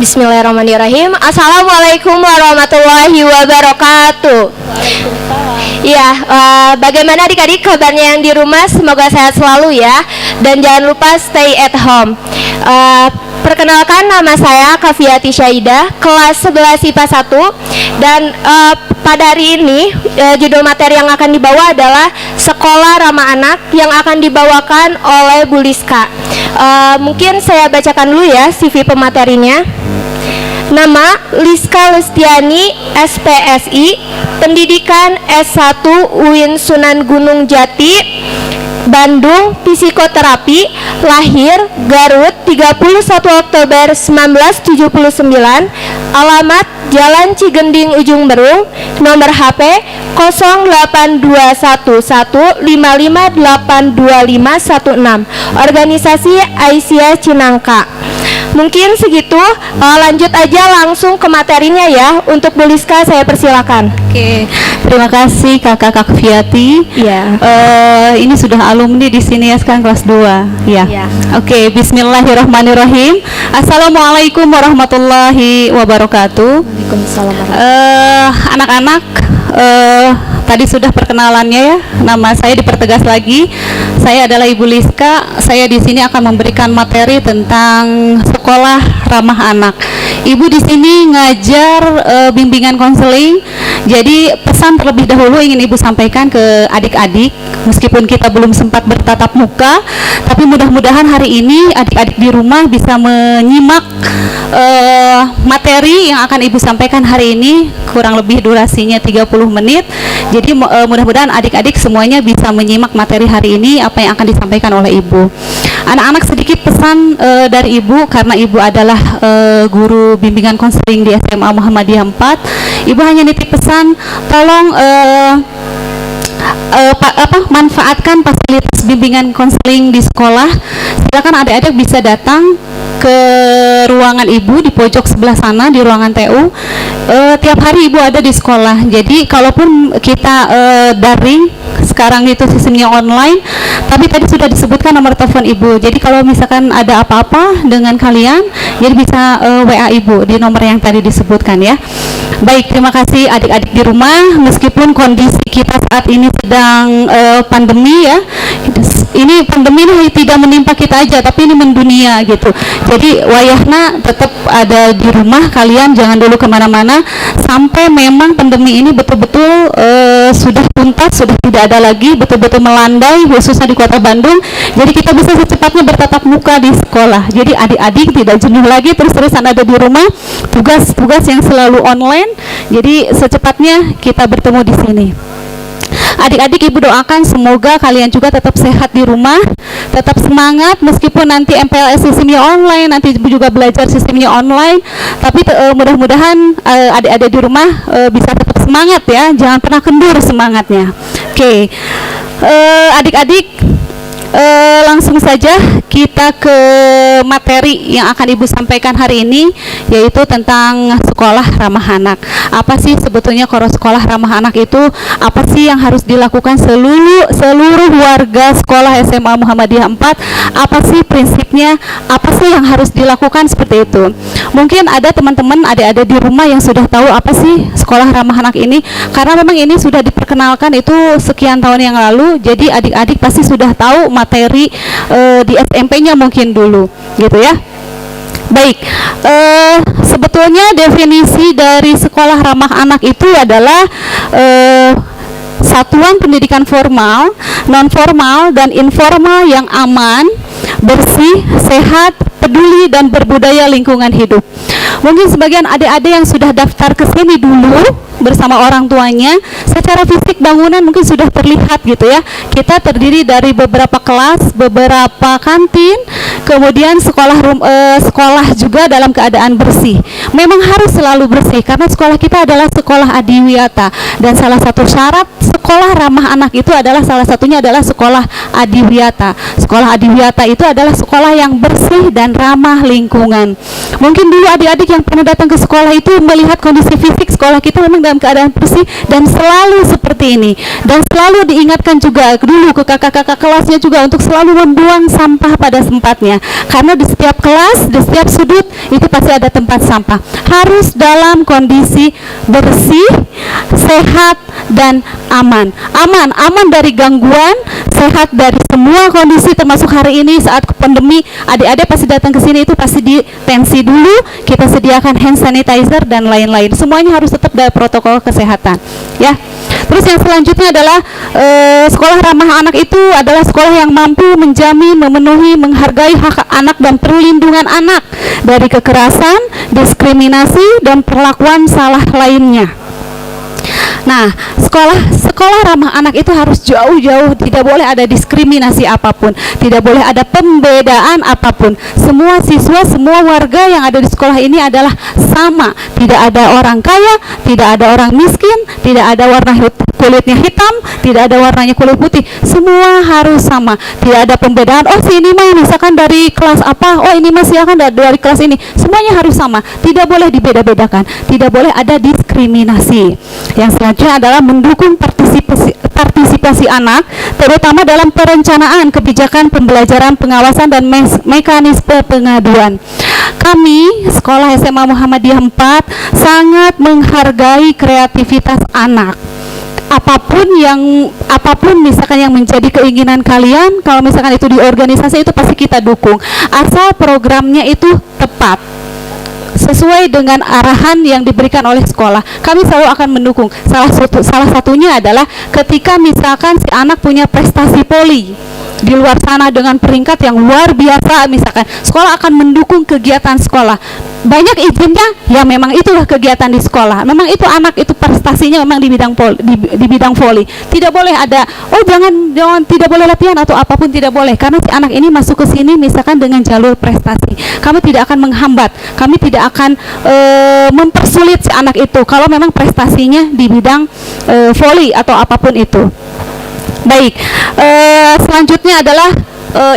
Bismillahirrahmanirrahim. Assalamualaikum warahmatullahi wabarakatuh. Ya, bagaimana adik-adik kabarnya yang di rumah? Semoga sehat selalu ya. Dan jangan lupa stay at home. Perkenalkan, nama saya Kafiati Syahidah, kelas 11 IPA 1. Dan pada hari ini judul materi yang akan dibawa adalah Sekolah Ramah Anak, yang akan dibawakan oleh Bu Liska. Mungkin saya bacakan dulu ya CV pematerinya. Nama Liska Lestiani, SPSI, pendidikan S1 UIN Sunan Gunung Jati, Bandung, psikoterapi, lahir Garut 31 Oktober 1979, alamat Jalan Cigending Ujung Berung, nomor HP 082115582516, organisasi Aisyah Cinangka. Mungkin segitu, lanjut aja langsung ke materinya ya. Untuk Bu Liska saya persilakan. Oke, terima kasih Kakak Kafiati. Ya. Ini sudah alumni di sini ya, sekarang kelas 2. Ya. Oke, bismillahirrahmanirrahim. Assalamualaikum warahmatullahi wabarakatuh. Waalaikumsalam. Anak-anak, tadi sudah perkenalannya ya. Nama saya dipertegas lagi. Saya adalah Ibu Liska. Saya di sini akan memberikan materi tentang sekolah ramah anak. Ibu di sini ngajar bimbingan konseling. Jadi pesan terlebih dahulu ingin Ibu sampaikan ke adik-adik, meskipun kita belum sempat bertatap muka, tapi mudah-mudahan hari ini adik-adik di rumah bisa menyimak materi yang akan Ibu sampaikan hari ini. Kurang lebih durasinya 30 menit. Jadi mudah-mudahan adik-adik semuanya bisa menyimak materi hari ini, apa yang akan disampaikan oleh Ibu. Anak-anak, sedikit pesan dari Ibu, karena Ibu adalah guru bimbingan konseling di SMA Muhammadiyah 4. Ibu hanya nitip pesan, tolong manfaatkan fasilitas bimbingan konseling di sekolah. Silakan adik-adik bisa datang ke ruangan Ibu di pojok sebelah sana, di ruangan TU. Tiap hari Ibu ada di sekolah. Jadi kalaupun kita daring, sekarang itu sistemnya online, tapi tadi sudah disebutkan nomor telepon Ibu. Jadi kalau misalkan ada apa-apa dengan kalian, jadi bisa WA Ibu di nomor yang tadi disebutkan ya. Baik, terima kasih adik-adik di rumah. Meskipun kondisi kita saat ini sedang pandemi ya, ini pandemi ini tidak menimpa kita aja, tapi ini mendunia gitu. Jadi wayahna tetap ada di rumah, kalian jangan dulu kemana-mana sampai memang pandemi ini betul-betul sudah tuntas, sudah tidak ada lagi, betul-betul melandai khususnya di kota Bandung. Jadi kita bisa secepatnya bertatap muka di sekolah. Jadi adik-adik tidak jenuh lagi terus-terusan ada di rumah, tugas-tugas yang selalu online. Jadi secepatnya kita bertemu di sini. Adik-adik, Ibu doakan semoga kalian juga tetap sehat di rumah, tetap semangat meskipun nanti MPLS sistemnya online, nanti Ibu juga belajar sistemnya online, tapi mudah-mudahan adik-adik di rumah bisa tetap semangat ya, jangan pernah kendur semangatnya. Oke. Adik-adik, langsung saja kita ke materi yang akan Ibu sampaikan hari ini, yaitu tentang sekolah ramah anak. Apa sih sebetulnya kalau sekolah ramah anak itu? Apa sih yang harus dilakukan seluruh warga sekolah SMA Muhammadiyah 4? Apa sih prinsipnya? Apa sih yang harus dilakukan seperti itu? Mungkin ada teman-teman adik-adik di rumah yang sudah tahu apa sih sekolah ramah anak ini, karena memang ini sudah diperkenalkan itu sekian tahun yang lalu. Jadi adik-adik pasti sudah tahu materi di SMP-nya mungkin dulu gitu ya. Baik, sebetulnya definisi dari sekolah ramah anak itu adalah satuan pendidikan formal, non formal, dan informal yang aman, bersih, sehat, peduli, dan berbudaya lingkungan hidup. Mungkin sebagian adik-adik yang sudah daftar ke sini dulu bersama orang tuanya, secara fisik bangunan mungkin sudah terlihat gitu ya. Kita terdiri dari beberapa kelas, beberapa kantin, kemudian sekolah juga dalam keadaan bersih. Memang harus selalu bersih karena sekolah kita adalah sekolah adiwiyata, dan salah satu syarat sekolah sekolah ramah anak itu adalah salah satunya adalah sekolah Adiwiyata. Sekolah Adiwiyata itu adalah sekolah yang bersih dan ramah lingkungan. Mungkin dulu adik-adik yang pernah datang ke sekolah itu melihat kondisi fisik sekolah kita memang dalam keadaan bersih dan selalu seperti ini. Dan selalu diingatkan juga dulu ke kakak-kakak kelasnya juga untuk selalu membuang sampah pada tempatnya. Karena di setiap kelas, di setiap sudut itu pasti ada tempat sampah. Harus dalam kondisi bersih, sehat dan aman. Aman dari gangguan, sehat dari semua kondisi termasuk hari ini saat pandemi. Adik-adik pasti datang ke sini itu pasti di tensi dulu, kita sediakan hand sanitizer dan lain-lain. Semuanya harus tetap dari protokol kesehatan, ya. Terus yang selanjutnya adalah sekolah ramah anak itu adalah sekolah yang mampu menjamin, memenuhi, menghargai hak anak dan perlindungan anak dari kekerasan, diskriminasi dan perlakuan salah lainnya. Nah, sekolah ramah anak itu harus jauh-jauh, tidak boleh ada diskriminasi apapun, tidak boleh ada pembedaan apapun. Semua siswa, semua warga yang ada di sekolah ini adalah sama. Tidak ada orang kaya, tidak ada orang miskin, tidak ada warna kulitnya hitam, tidak ada warnanya kulit putih. Semua harus sama. Tidak ada pembedaan. Oh, si ini mah misalkan dari kelas apa? Oh, ini masih akan dari kelas ini. Semuanya harus sama. Tidak boleh dibeda-bedakan. Tidak boleh ada diskriminasi. Yang selanjutnya adalah mendukung partisipasi anak, terutama dalam perencanaan kebijakan pembelajaran, pengawasan dan mekanisme pengaduan. Kami sekolah SMA Muhammadiyah 4 sangat menghargai kreativitas anak. Apapun misalkan yang menjadi keinginan kalian, kalau misalkan itu di organisasi itu pasti kita dukung, asal programnya itu tepat sesuai dengan arahan yang diberikan oleh sekolah. Kami selalu akan mendukung. Salah satunya adalah ketika misalkan si anak punya prestasi poli di luar sana dengan peringkat yang luar biasa, misalkan sekolah akan mendukung kegiatan sekolah. Banyak izinnya, ya memang itulah kegiatan di sekolah. Memang itu anak itu prestasinya memang di bidang voli. Tidak boleh ada, oh jangan tidak boleh latihan atau apapun, tidak boleh. Karena si anak ini masuk ke sini misalkan dengan jalur prestasi. Kami tidak akan menghambat, kami tidak akan mempersulit si anak itu kalau memang prestasinya di bidang voli atau apapun itu. Baik, selanjutnya adalah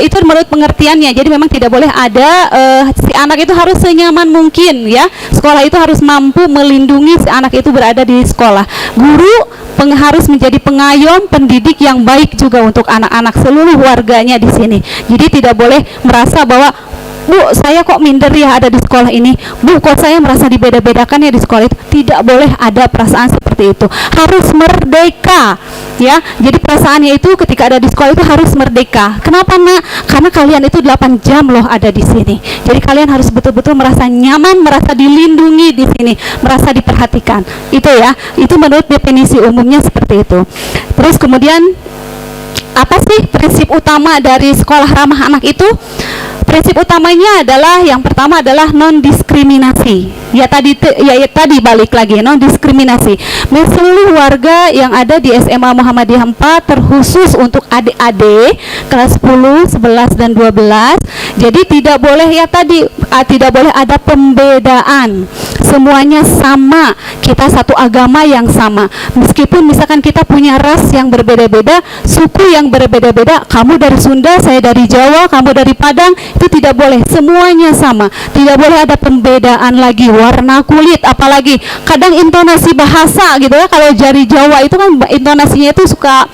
itu menurut pengertiannya. Jadi memang tidak boleh ada si anak itu harus senyaman mungkin, ya. Sekolah itu harus mampu melindungi si anak itu berada di sekolah. Guru harus menjadi pengayom, pendidik yang baik juga untuk anak-anak seluruh warganya di sini. Jadi tidak boleh merasa bahwa, Bu, saya kok minder ya ada di sekolah ini. Bu, kok saya merasa dibeda-bedakan ya di sekolah itu. Tidak boleh ada perasaan seperti itu. Harus merdeka, ya. Jadi perasaannya itu ketika ada di sekolah itu harus merdeka. Kenapa, Nak? Karena kalian itu 8 jam loh ada di sini. Jadi kalian harus betul-betul merasa nyaman, merasa dilindungi di sini, merasa diperhatikan. Itu ya. Itu menurut definisi umumnya seperti itu. Terus kemudian apa sih prinsip utama dari sekolah ramah anak itu? Prinsip utamanya adalah yang pertama adalah non diskriminasi. Ya tadi balik lagi non diskriminasi. Seluruh warga yang ada di SMA Muhammadiyah 4 terkhusus untuk adik-adik kelas 10, 11 dan 12. Jadi tidak boleh tidak boleh ada pembedaan. Semuanya sama. Kita satu agama yang sama. Meskipun misalkan kita punya ras yang berbeda-beda, suku yang berbeda-beda, kamu dari Sunda, saya dari Jawa, kamu dari Padang, itu tidak boleh. Semuanya sama. Tidak boleh ada pembedaan lagi, warna kulit, apalagi kadang intonasi bahasa gitu ya. Kalau dari Jawa itu kan intonasinya itu suka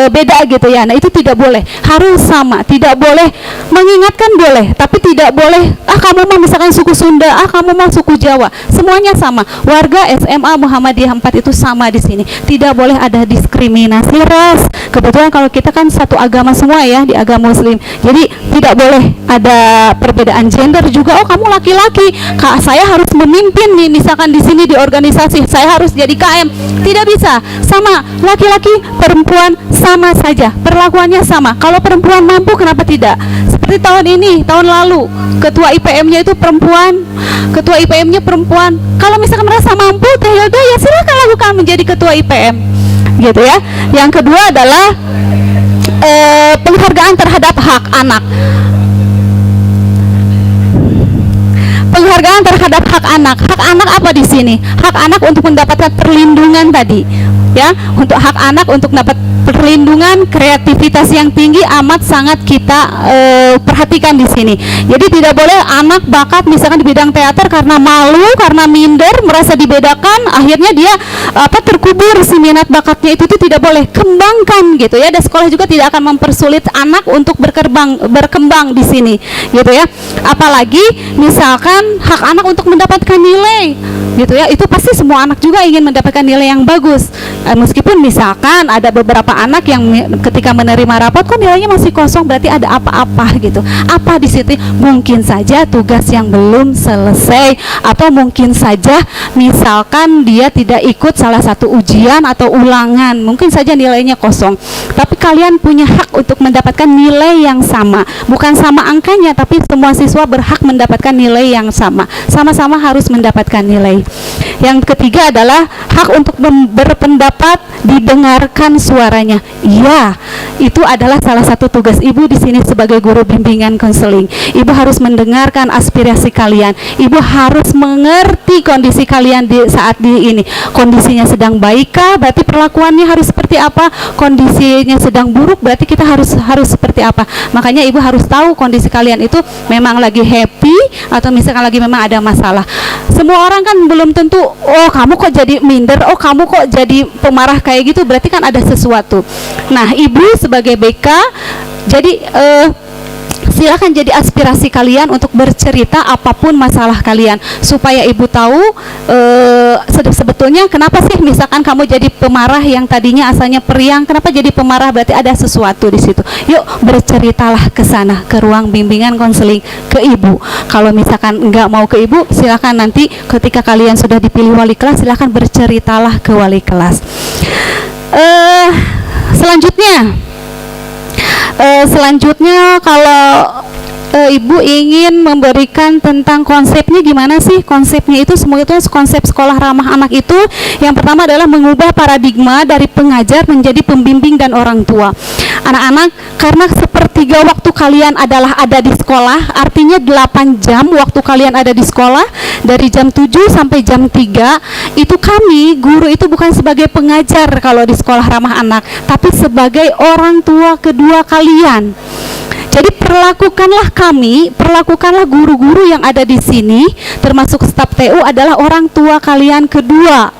beda gitu ya. Nah, itu tidak boleh. Harus sama. Tidak boleh mengingatkan boleh, tapi tidak boleh kamu mah misalkan suku Sunda, kamu mah suku Jawa. Semuanya sama. Warga SMA Muhammadiyah 4 itu sama di sini. Tidak boleh ada diskriminasi ras. Kebetulan kalau kita kan satu agama semua ya, di agama Muslim. Jadi tidak boleh ada perbedaan gender juga. Oh, kamu laki-laki, Kak, saya harus memimpin nih misalkan di sini di organisasi, saya harus jadi KM. Tidak bisa. Sama, laki-laki, perempuan sama saja. Perlakuannya sama. Kalau perempuan mampu, kenapa tidak? Seperti tahun ini, tahun lalu, ketua IPM-nya itu perempuan. Ketua IPM-nya perempuan. Kalau misalkan merasa mampu, Teh Hilda, ya silakan lakukan menjadi ketua IPM. Gitu ya. Yang kedua adalah penghargaan terhadap hak anak. Penghargaan terhadap hak anak. Hak anak apa di sini? Hak anak untuk mendapatkan perlindungan tadi. Ya, untuk hak anak untuk dapat perlindungan, kreativitas yang tinggi amat sangat kita perhatikan di sini. Jadi tidak boleh anak bakat misalkan di bidang teater karena malu, karena minder, merasa dibedakan, akhirnya dia terkubur si minat bakatnya itu tidak boleh. Kembangkan gitu ya. Dan sekolah juga tidak akan mempersulit anak untuk berkembang di sini gitu ya. Apalagi misalkan hak anak untuk mendapatkan nilai gitu ya, itu pasti semua anak juga ingin mendapatkan nilai yang bagus. Meskipun misalkan ada beberapa anak yang ketika menerima rapot kok nilainya masih kosong, berarti ada apa-apa gitu. Apa di situ? Mungkin saja tugas yang belum selesai, atau mungkin saja misalkan dia tidak ikut salah satu ujian atau ulangan, mungkin saja nilainya kosong. Tapi kalian punya hak untuk mendapatkan nilai yang sama, bukan sama angkanya, tapi semua siswa berhak mendapatkan nilai yang sama. Sama-sama harus mendapatkan nilai. Yang ketiga adalah hak untuk berpendapat, didengarkan suaranya. Iya, itu adalah salah satu tugas ibu di sini sebagai guru bimbingan konseling. Ibu harus mendengarkan aspirasi kalian. Ibu harus mengerti kondisi kalian di saat ini. Kondisinya sedang baikkah? Berarti perlakuannya harus seperti apa? Kondisinya sedang buruk, berarti kita harus seperti apa? Makanya ibu harus tahu kondisi kalian itu memang lagi happy atau misalkan lagi memang ada masalah. Semua orang kan belum tentu, oh kamu kok jadi minder, oh kamu kok jadi pemarah kayak gitu, berarti kan ada sesuatu. Nah, ibu sebagai BK, jadi silakan jadi aspirasi kalian untuk bercerita apapun masalah kalian, supaya ibu tahu sebetulnya kenapa sih misalkan kamu jadi pemarah yang tadinya asalnya periang, kenapa jadi pemarah, berarti ada sesuatu di situ. Yuk berceritalah ke sana, ke ruang bimbingan konseling, ke ibu. Kalau misalkan nggak mau ke ibu, silakan nanti ketika kalian sudah dipilih wali kelas, silakan berceritalah ke wali kelas. Selanjutnya kalau ibu ingin memberikan tentang konsepnya, gimana sih konsepnya itu? Semua itu konsep sekolah ramah anak itu yang pertama adalah mengubah paradigma dari pengajar menjadi pembimbing dan orang tua. Anak-anak, karena sepertiga waktu kalian adalah ada di sekolah, artinya 8 jam waktu kalian ada di sekolah, dari jam 7 sampai jam 3, itu kami, guru itu bukan sebagai pengajar kalau di sekolah ramah anak, tapi sebagai orang tua kedua kalian. Jadi perlakukanlah guru-guru yang ada di sini, termasuk staf TU adalah orang tua kalian kedua.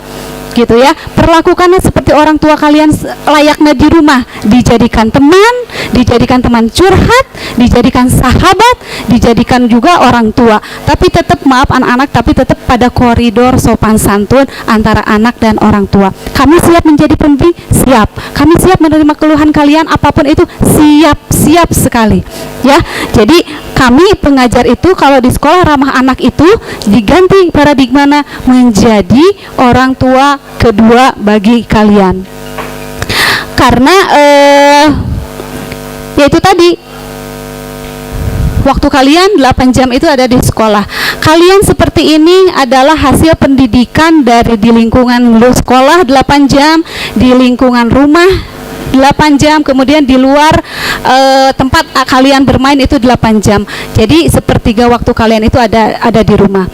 Gitu ya, perlakukannya seperti orang tua kalian layaknya di rumah, dijadikan teman curhat, dijadikan sahabat, dijadikan juga orang tua. Tapi tetap, maaf anak-anak, tapi tetap pada koridor sopan santun antara anak dan orang tua. Kami siap menjadi pembimbing, siap. Kami siap menerima keluhan kalian apapun itu, siap sekali. Ya, jadi kami pengajar itu kalau di sekolah ramah anak itu diganti paradigmanya menjadi orang tua kedua bagi kalian. Karena yaitu tadi, waktu kalian 8 jam itu ada di sekolah. Kalian seperti ini adalah hasil pendidikan dari di lingkungan sekolah 8 jam, di lingkungan rumah 8 jam, kemudian di luar tempat kalian bermain itu 8 jam. Jadi sepertiga waktu kalian itu ada di rumah.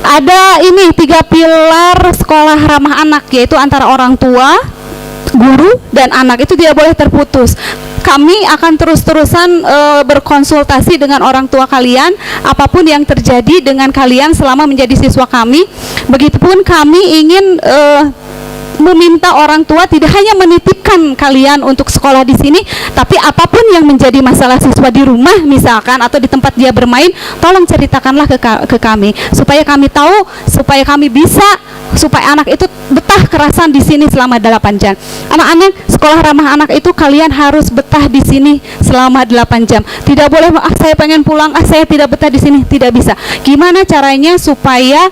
Ada ini 3 pilar sekolah ramah anak, yaitu antara orang tua, guru, dan anak, itu tidak boleh terputus. Kami akan terus-terusan berkonsultasi dengan orang tua kalian, apapun yang terjadi dengan kalian selama menjadi siswa kami. Begitupun kami ingin meminta orang tua tidak hanya menitipkan kalian untuk sekolah di sini, tapi apapun yang menjadi masalah siswa di rumah misalkan atau di tempat dia bermain, tolong ceritakanlah ke kami, supaya kami tahu, supaya kami bisa, supaya anak itu betah kerasan di sini selama 8 jam. Anak-anak sekolah ramah anak itu kalian harus betah di sini selama 8 jam. Tidak boleh, saya pengen pulang, saya tidak betah di sini, tidak bisa. Gimana caranya supaya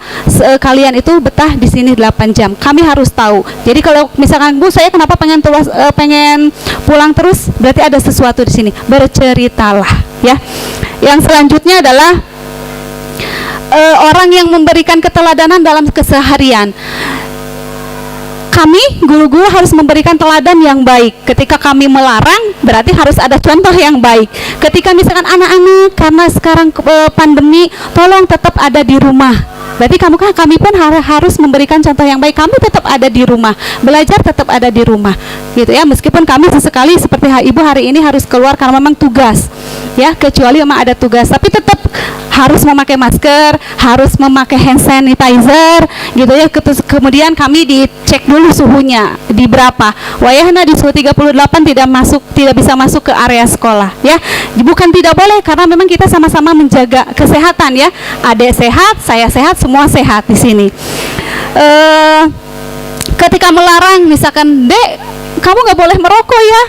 kalian itu betah di sini 8 jam? Kami harus tahu. Jadi kalau misalkan, Bu, saya kenapa pengen pulang terus, berarti ada sesuatu di sini. Berceritalah, ya. Yang selanjutnya adalah orang yang memberikan keteladanan dalam keseharian. Kami guru-guru harus memberikan teladan yang baik. Ketika kami melarang, berarti harus ada contoh yang baik. Ketika misalkan anak-anak karena sekarang pandemi, tolong tetap ada di rumah. Berarti kami pun harus memberikan contoh yang baik. Kami tetap ada di rumah, belajar tetap ada di rumah, gitu ya. Meskipun kami sesekali seperti ibu hari ini harus keluar karena memang tugas, ya. Kecuali memang ada tugas, tapi tetap harus memakai masker, harus memakai hand sanitizer, gitu ya. Kemudian kami dicek dulu suhunya di berapa. Wayahna di suhu 38 tidak bisa masuk ke area sekolah, ya. Bukan tidak boleh, karena memang kita sama-sama menjaga kesehatan, ya. Adik sehat, saya sehat, semua sehat di sini. Ketika melarang, misalkan, "Dek, kamu nggak boleh merokok ya."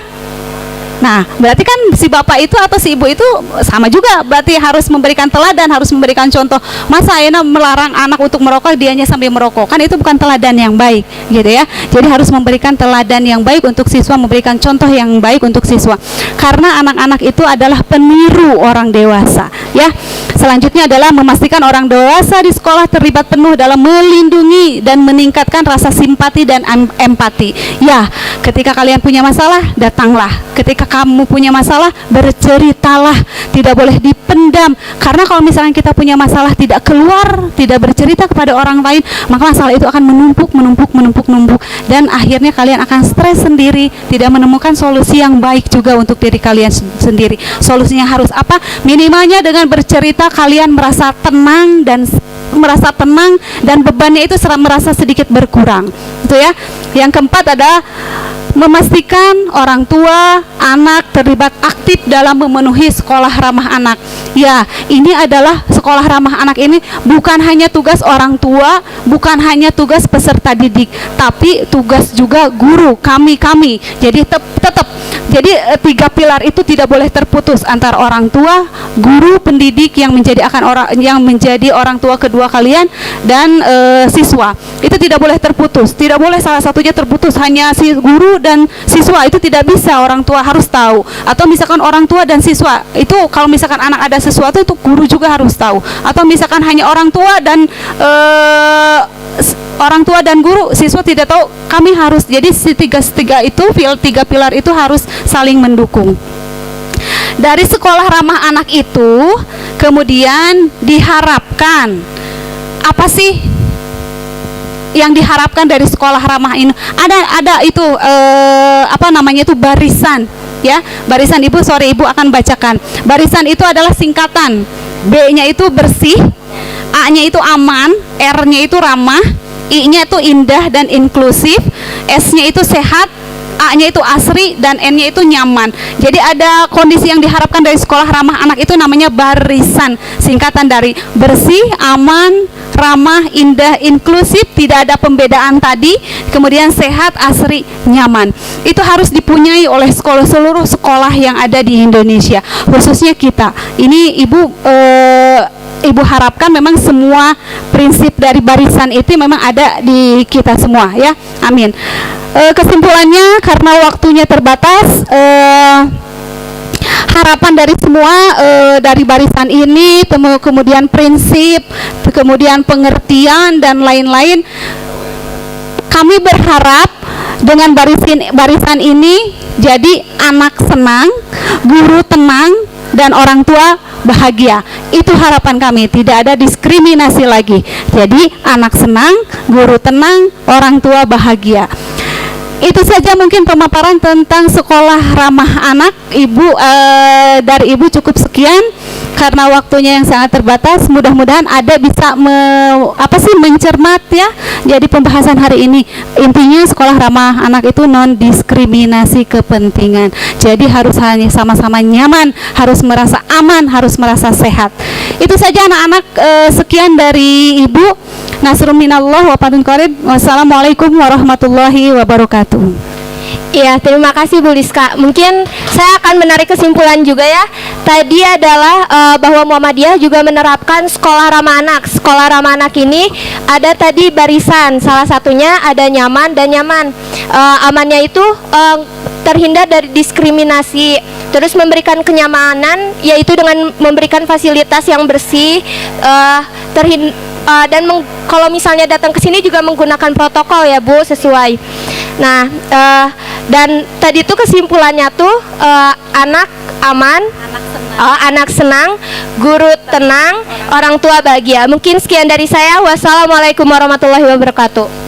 Nah, berarti kan si bapak itu atau si ibu itu sama juga, berarti harus memberikan teladan, harus memberikan contoh. Masa Aina melarang anak untuk merokok, dianya sambil merokok, kan itu bukan teladan yang baik, gitu ya. Jadi harus memberikan teladan yang baik untuk siswa, memberikan contoh yang baik untuk siswa, karena anak-anak itu adalah peniru orang dewasa, ya. Selanjutnya adalah memastikan orang dewasa di sekolah terlibat penuh dalam melindungi dan meningkatkan rasa simpati dan empati. Ya, ketika kalian punya masalah, datanglah. Ketika kamu punya masalah, berceritalah, tidak boleh dipendam. Karena kalau misalnya kita punya masalah tidak keluar, tidak bercerita kepada orang lain, maka masalah itu akan menumpuk, dan akhirnya kalian akan stres sendiri, tidak menemukan solusi yang baik juga untuk diri kalian sendiri. Solusinya harus apa? Minimalnya dengan bercerita kalian merasa tenang dan bebannya itu merasa sedikit berkurang, gitu ya. Yang keempat adalah memastikan orang tua, anak terlibat aktif dalam memenuhi sekolah ramah anak. Ya, ini adalah sekolah ramah anak ini bukan hanya tugas orang tua, bukan hanya tugas peserta didik, tapi tugas juga guru, kami. Jadi tetap jadi 3 pilar itu tidak boleh terputus antara orang tua, guru, pendidik yang menjadi orang tua kedua kalian, dan siswa. Itu tidak boleh terputus, tidak boleh salah satunya terputus, hanya si guru dan siswa itu tidak bisa, orang tua harus tahu. Atau misalkan orang tua dan siswa itu, kalau misalkan anak ada sesuatu itu guru juga harus tahu. Atau misalkan hanya orang tua dan guru, siswa tidak tahu, kami harus. Jadi si tiga pilar itu harus saling mendukung. Dari sekolah ramah anak itu kemudian diharapkan apa sih yang diharapkan dari sekolah ramah ini? Ada itu itu barisan, ya. Barisan ibu akan bacakan. Barisan itu adalah singkatan. B-nya itu bersih, A-nya itu aman, R-nya itu ramah, I-nya itu indah dan inklusif, S-nya itu sehat, A-nya itu asri, dan N-nya itu nyaman. Jadi ada kondisi yang diharapkan dari sekolah ramah anak itu namanya barisan, singkatan dari bersih, aman, ramah, indah, inklusif, tidak ada pembedaan tadi, kemudian sehat, asri, nyaman. Itu harus dipunyai oleh seluruh sekolah yang ada di Indonesia, khususnya kita. Ini ibu harapkan memang semua prinsip dari barisan itu memang ada di kita semua, ya. Amin. Kesimpulannya, karena waktunya terbatas, harapan dari semua dari barisan ini, kemudian prinsip, kemudian pengertian dan lain-lain, kami berharap dengan barisan ini jadi anak senang, guru tenang, dan orang tua bahagia. Itu harapan kami, tidak ada diskriminasi lagi. Jadi anak senang, guru tenang, orang tua bahagia. Itu saja mungkin pemaparan tentang sekolah ramah anak. Dari ibu cukup sekian karena waktunya yang sangat terbatas. Mudah-mudahan ada bisa mencermat, ya. Jadi pembahasan hari ini intinya sekolah ramah anak itu non diskriminasi kepentingan. Jadi harus hanya sama-sama nyaman, harus merasa aman, harus merasa sehat. Itu saja anak-anak, sekian dari ibu. Nasrun minallah wa fadlun qarib. Wassalamualaikum warahmatullahi wabarakatuh. Iya, terima kasih Bu Rizka. Mungkin saya akan menarik kesimpulan juga, ya. Tadi adalah bahwa Muhammadiyah juga menerapkan sekolah ramah anak. Sekolah ramah anak ini ada tadi barisan, salah satunya ada nyaman dan nyaman. Amannya itu terhindar dari diskriminasi, terus memberikan kenyamanan, yaitu dengan memberikan fasilitas yang bersih, dan kalau misalnya datang ke sini juga menggunakan protokol, ya Bu, sesuai. Nah, dan tadi tuh kesimpulannya tuh aman, anak senang, guru tenang, orang tua bahagia. Mungkin sekian dari saya. Wassalamualaikum warahmatullahi wabarakatuh.